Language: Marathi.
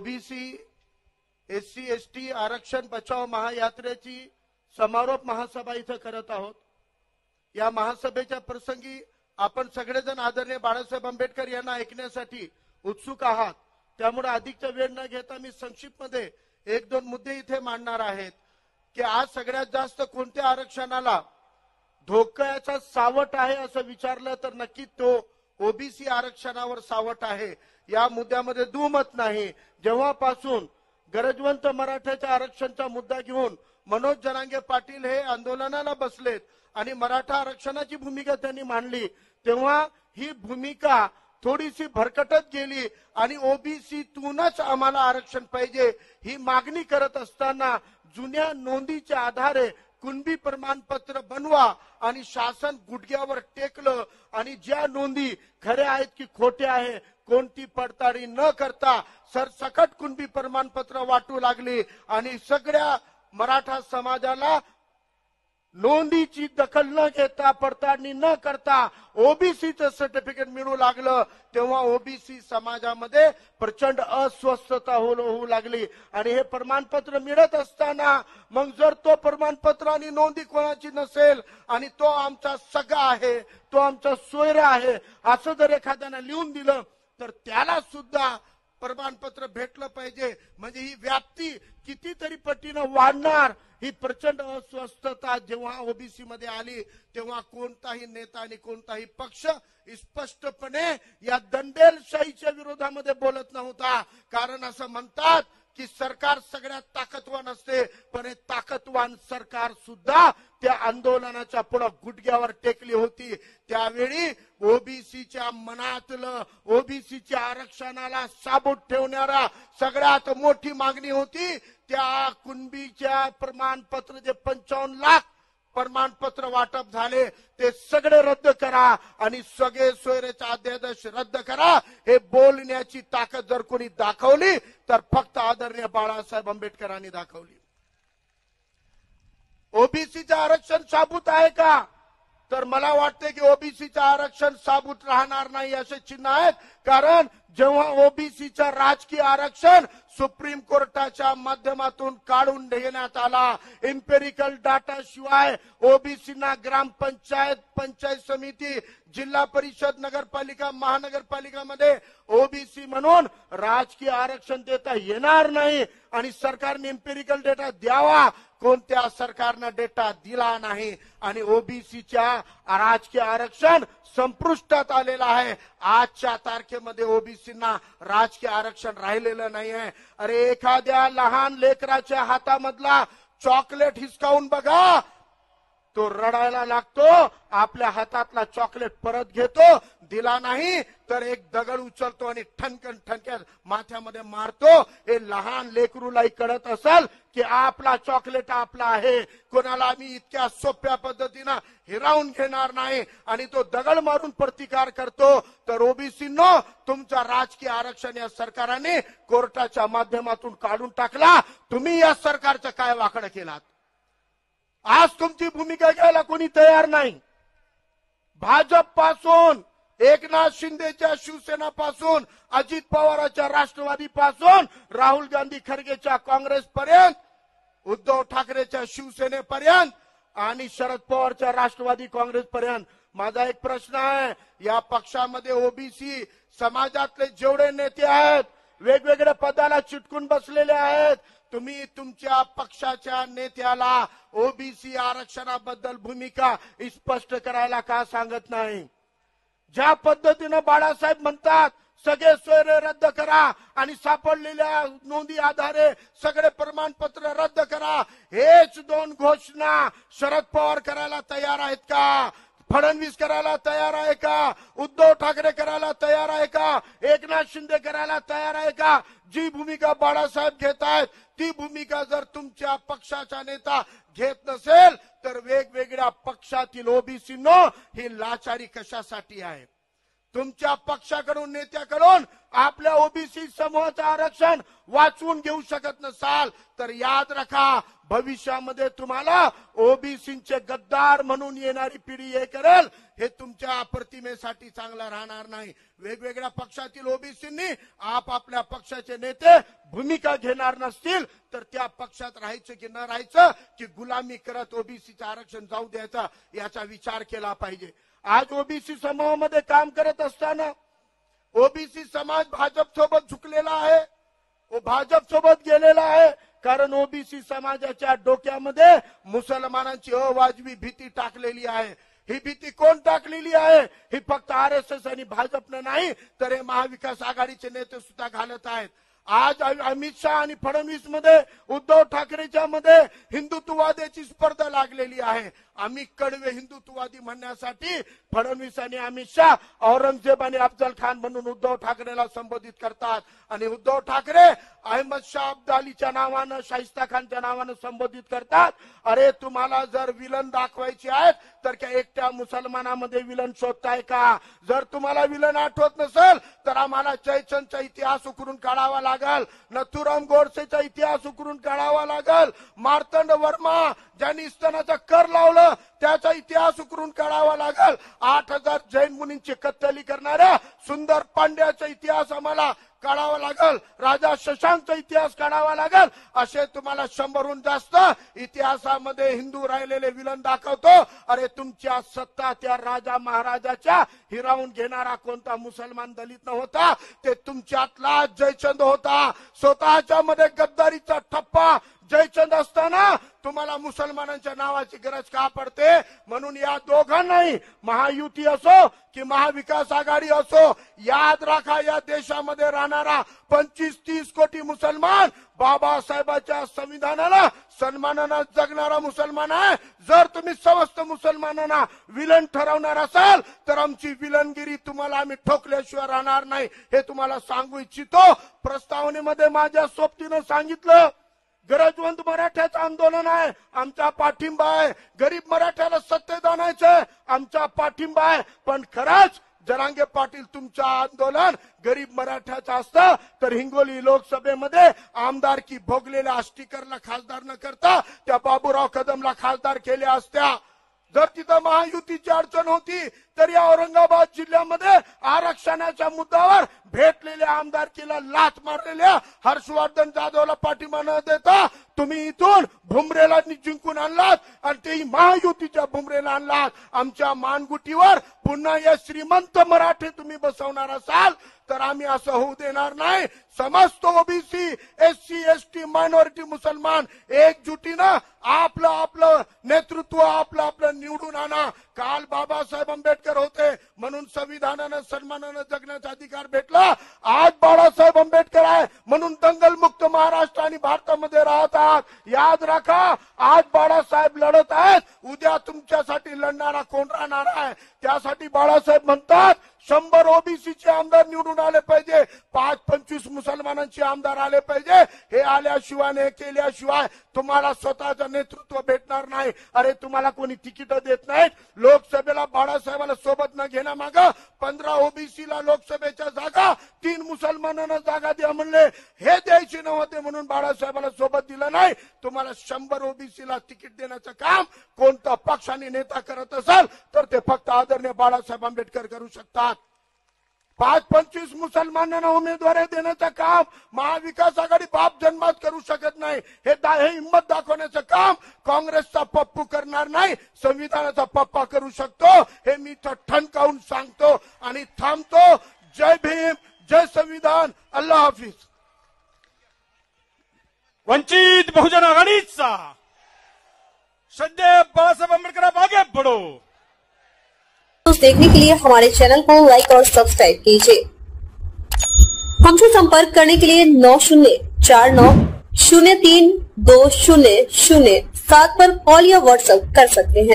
ओबीसी एससी एसटी आरक्षण बचाव महायात्रेची समारोप महासभा इथं करत आहोत। या महासभेच्या प्रसंगी आपण सगळेजण आदरणीय बाळासाहेब आंबेडकर यांना ऐकण्यासाठी उत्सुक आहात। त्यामुळे अधिकचा वेळ न घेता मी संक्षिप्तमध्ये एक दोन मुद्दे इथे मांडणार आहेत की आज सगळ्यात जास्त कोणत्या आरक्षणाला धोक्याचा सावट आहे असं विचारलं तर नक्की तो ओबीसी आरक्षणावर सावट आहे। या मुद्द्यामध्ये दुमत नाही। जेव्हापासून गरजवंत मराठ्याच्या आरक्षणाचा मुद्दा घेऊन मनोज जरांगे पाटील हे आंदोलनाला बसलेत आणि मराठा आरक्षणाची भूमिका त्यांनी मांडली, तेव्हा ही भूमिका थोडीशी भरकटत गेली आणि ओबीसीतूनच आम्हाला आरक्षण पाहिजे ही मागणी करत असताना जुन्या नोंदीच्या आधारे कुणबी प्रमाणपत्र बनवा आणि शासन गुडघ्यावर टेकलं आणि ज्या नोंदी खऱ्या आहेत की खोट्या आहे कोणती पडताळणी न करता सरसकट कुणबी प्रमाणपत्र वाटू लागली आणि सगळ्या मराठा समाजाला नोंदीची दखल न घेता पडताळणी न करता ओबीसीचं सर्टिफिकेट मिळू लागलं। तेव्हा ओबीसी समाजामध्ये प्रचंड अस्वस्थता होऊ लागली आणि हे प्रमाणपत्र मिळत असताना मग जर तो प्रमाणपत्र आणि नोंदी कोणाची नसेल आणि तो आमचा सगा आहे तो आमचा सोयरा आहे असं जर एखाद्यानं लिहून दिलं तर त्याला सुद्धा प्रमाणपत्र भेटलं पाहिजे। म्हणजे ही व्याप्ती कितीतरी पटीनं वाढणार। ही प्रचंड अस्वस्थता जेव्हा ओबीसी मध्ये आली तेव्हा कोणताही नेता आणि कोणताही पक्ष स्पष्टपणे या दंडेलशाहीच्या विरोधामध्ये बोलत नव्हता। कारण असं म्हणतात की सरकार सगळ्यात ताकदवान असते, पण हे ताकदवान सरकार सुद्धा त्या आंदोलनाच्या पुढे गुडघ्यावर टेकली होती। त्यावेळी ओबीसीच्या मनातलं ओबीसीच्या आरक्षणाला साबूत ठेवणारा सगळ्यात मोठी मागणी होती त्या कुणबीच्या प्रमाणपत्र जे 55 लाख प्रमाणपत्र वाटप झाले ते सगळे रद्द करा आणि सगळे सोयरेचा अध्यादेश रद्द करा। हे बोलण्याची ताकद जर कोणी दाखवली तर फक्त आदरणीय बाळासाहेब आंबेडकरांनी दाखवली। ओबीसीचं आरक्षण साबूत आहे का तर मला वाटते की ओबीसीचं आरक्षण साबूत राहणार नाही असे चिन्ह आहेत। कारण जेव्हा ओबीसीचं राजकीय आरक्षण सुप्रीम कोर्टाच्या माध्यमातून काढून घेण्यात आला, एम्पेरिकल डाटा शिवाय ओबीसीना ग्रामपंचायत पंचायत समिती जिल्हा परिषद नगरपालिका महानगरपालिकामध्ये ओबीसी म्हणून राजकीय आरक्षण देता येणार नाही आणि सरकारने एम्पेरिकल डेटा द्यावा। कोणत्या सरकारने डेटा दिला नाही आणि ओबीसीच्या राजकीय आरक्षण संपुष्टात आलेलं आहे। आजच्या तारखेमध्ये ओबीसीना राजकीय आरक्षण राहिलेलं नाही आहे। अरे एखाद्या लहान लेकराच्या हातामधला चॉकलेट हिसकावून बघा, तो रडायला लागतो, आपल्या हातातला चॉकलेट परत घेतो, दिला नाही तर एक दगड उचलतो आणि ठणकन ठणक्यात माथ्यामध्ये मारतो। हे लहान लेकरूलाही कळत असेल की आपला चॉकलेट आपला आहे, कोणाला आम्ही इतक्या सोप्या पद्धतीनं हिरावून घेणार नाही आणि तो दगड मारून प्रतिकार करतो। तर ओबीसीनो तुमचा राजकीय आरक्षण या सरकारने कोर्टाच्या माध्यमातून काढून टाकला। तुम्ही या सरकारचं काय वाकडं केलात? आज तुमची भूमिका घ्यायला कोणी तयार नाही। भाजप पासून एकनाथ शिंदेच्या शिवसेना पासून अजित पवारांच्या राष्ट्रवादी पासून राहुल गांधी खरगेच्या काँग्रेस पर्यंत उद्धव ठाकरेच्या शिवसेनेपर्यंत आणि शरद पवारच्या राष्ट्रवादी काँग्रेस पर्यंत माझा एक प्रश्न आहे, या पक्षामध्ये ओबीसी समाजातले जेवढे नेते आहेत वेगवेगळ्या पदाला चिटकून बसलेले आहेत, तुम्ही तुमच्या पक्षाच्या नेत्याला ओबीसी आरक्षणाबद्दल भूमिका स्पष्ट करायला का सांगत नाही? ज्या पद्धतीने बाळासाहेब म्हणतात सगळे सोयरे रद्द करा आणि सापडलेल्या नोंदी आधारे सगळे प्रमाणपत्र रद्द करा, हेच दोन घोषणा शरद पवार करायला तयार आहेत का? फडणवीस करायला तयार आहे का? उद्धव ठाकरे करायला तयार आहे का? एकनाथ शिंदे करायला तयार आहे का? जी भूमिका बाळासाहेब घेत आहेत ती भूमिका जर तुमच्या पक्षाचा नेता घेत नसेल तर वेगवेगळ्या पक्षातील ओबीसीनो ही लाचारी कशासाठी आहे? तुमच्या पक्षाकडून नेत्याकडून आपल्या ओबीसी समूहाचं आरक्षण वाचवून घेऊ शकत नसाल तर याद रखा, भविष्यामध्ये तुम्हाला ओबीसीचे गद्दार म्हणून येणारी पिढी हे करेल हे तुमच्या प्रतिमेसाठी चांगलं राहणार नाही. वेगवेगळ्या पक्षातील ओबीसींनी आपापल्या पक्षाचे नेते भूमिका घेणार नसतील तर त्या पक्षात राहायचं की न राहायचं, की गुलामी करत ओबीसीचं आरक्षण जाऊ द्यायचा, याचा विचार केला पाहिजे. आज ओबीसी समूहामध्ये काम करत असताना ओबीसी समाज भाजप सोबत झुकलेला आहे, भाजप सोबत गेलेला आहे. कारण ओबीसी समाजाच्या डोक्यामध्ये मुसलमानांची अवाजवी भीती टाकलेली आहे. ही भीती कोण टाकलेली आहे? ही फक्त आरएसएस आणि भाजपनं नाही तर हे महाविकास आघाडीचे नेते सुद्धा घालत आहेत. आज अमित शहा आणि फडणवीस मध्ये, उद्धव ठाकरेच्या मध्ये हिंदुत्ववादाची स्पर्धा लागलेली आहे. आम्ही कडवे हिंदुत्ववादी म्हणण्यासाठी फडणवीस आणि अमित शहा औरंगजेब आणि अफजल खान म्हणून उद्धव ठाकरेला संबोधित करतात आणि उद्धव ठाकरे अहमद शाह अब्दालीच्या नावानं, शाहिस्ता खानच्या नावानं संबोधित करतात. अरे तुम्हाला जर विलन दाखवायचे आहेत तर क्या एकट्या मुसलमानामध्ये विलन शोधताय का? जर तुम्हाला विलन आठवत नसेल तर आम्हाला जयचंदचा इतिहास उकरून काढावा लागल, नथुराम गोडसेचा इतिहास उकरून काढावा लागल, मार्तंड वर्मा ज्यांनी इस्तानाचा कर लावलं त्याचा इतिहास उकरून काढावा लागल, 8000 जैन मुनींची कत्तली करणाऱ्या सुंदर पांड्याचा इतिहास आम्हाला काढावा लागल, राजा शशांकचा इतिहास काढावा लागल. असे तुम्हाला 100हून जास्त इतिहासामध्ये हिंदू राहिलेले विलन दाखवतो. अरे तुमच्या सत्ता त्या राजा महाराजाच्या हिरावून घेणारा कोणता मुसलमान दलित नव्हता, ते तुमच्यातला जयचंद होता. स्वतःच्या मध्ये गद्दारीचा ठप्पा जयचंद असताना तुम्हाला मुसलमानांच्या नावाची गरज का पडते? म्हणून या दोघांनाही, महायुती असो की महाविकास आघाडी असो, याद राखा या देशामध्ये राहणारा 25-30 कोटी मुसलमान बाबासाहेबांच्या संविधानाला सन्मानानं जगणारा मुसलमान आहे. जर तुम्ही समस्त मुसलमानांना विलन ठरवणार असाल तर आमची विलनगिरी तुम्हाला आम्ही ठोकल्याशिवाय राहणार नाही, हे तुम्हाला सांगू इच्छितो. प्रस्तावनेमध्ये माझ्या सोबतीनं सांगितलं, गरजवंत मराठ्याचं आंदोलन आहे, आमचा पाठिंबा आहे. गरीब मराठ्याला सत्तेत आणायचं, आमचा पाठिंबा आहे. पण खरंच जरांगे पाटील तुमचं आंदोलन गरीब मराठ्याचं असतं तर हिंगोली लोकसभेमध्ये आमदारकी भोगलेल्या आष्टीकरला खासदार न करता त्या बाबूराव कदमला खासदार केले असत्या. जर तिथं महायुतीची अडचण होती तर या औरंगाबाद जिल्ह्यामध्ये आरक्षणाच्या मुद्द्यावर भेटलेल्या आमदारकीला लाथ मारलेल्या हर्षवर्धन जाधवला पाठिंबा न देता तुम्ही इथून भुमरेला जिंकून आणलात आणि तेही महायुतीच्या भुमरेला आणलात. आमच्या मानगुटीवर पुन्हा या श्रीमंत मराठे तुम्ही बसवणार असाल तर आम्ही असं होऊ देणार नाही. समस्त ओबीसी, एससी, एसटी, मायनॉरिटी, मुसलमान एकजुटीनं आपलं नेतृत्व आपलं निवडून आणा. काल बाबासाहेब आंबेडकर होते म्हणून संविधानानं सन्मानानं जगण्याचा अधिकार भेटला. आज बाळासाहेब आंबेडकर आहे म्हणून दंगलमुक्त महाराष्ट्र आणि भारतामध्ये राहत आहात. याद राखा, आज बाळासाहेब लढत आहेत, उद्या तुमच्यासाठी लढणारा कोण राहणार आहे? त्यासाठी बाळासाहेब म्हणतात 100 ओबीसीचे आमदार निवडून आले पाहिजे, 5-25 मुसलमानांचे आमदार आले पाहिजे. हे आल्याशिवाय, हे केल्याशिवाय तुम्हाला स्वतःचं नेतृत्व भेटणार नाही. अरे तुम्हाला कोणी तिकीट देत नाहीत. लोकसभेला बाळासाहेबाला सोबत न घेण्यामागं 15 ओबीसीला लोकसभेच्या जागा, 3 मुसलमानांना जागा द्या म्हणले, हे द्यायचे नव्हते म्हणून बाळासाहेबाला सोबत दिलं नाही. तुम्हाला 100 ओबीसीला तिकीट देण्याचं काम कोणता पक्ष आणि नेता करत असेल तर ते फक्त आदरणीय बाळासाहेब आंबेडकर करू शकतात. 5-25 मुसलमानांना उमेदवारी देण्याचं काम महाविकास आघाडी बाप जन्मात करू शकत नाही. हे हिंमत दाखवण्याचं काम काँग्रेसचा पप्पू करणार नाही, संविधानाचा पप्पा करू शकतो. हे मी ठणकावून सांगतो आणि थांबतो. जय भीम, जय संविधान, अल्लाह हाफिज. वंचित बहुजन आघाडीचा श्रद्धेय बाळासाहेब आंबेडकर, आप आगे बढ़ो. देखने के लिए हमारे चैनल को लाइक और सब्सक्राइब कीजिए. हमसे संपर्क करने के लिए 9049032007 पर कॉल या व्हाट्सएप कर सकते हैं.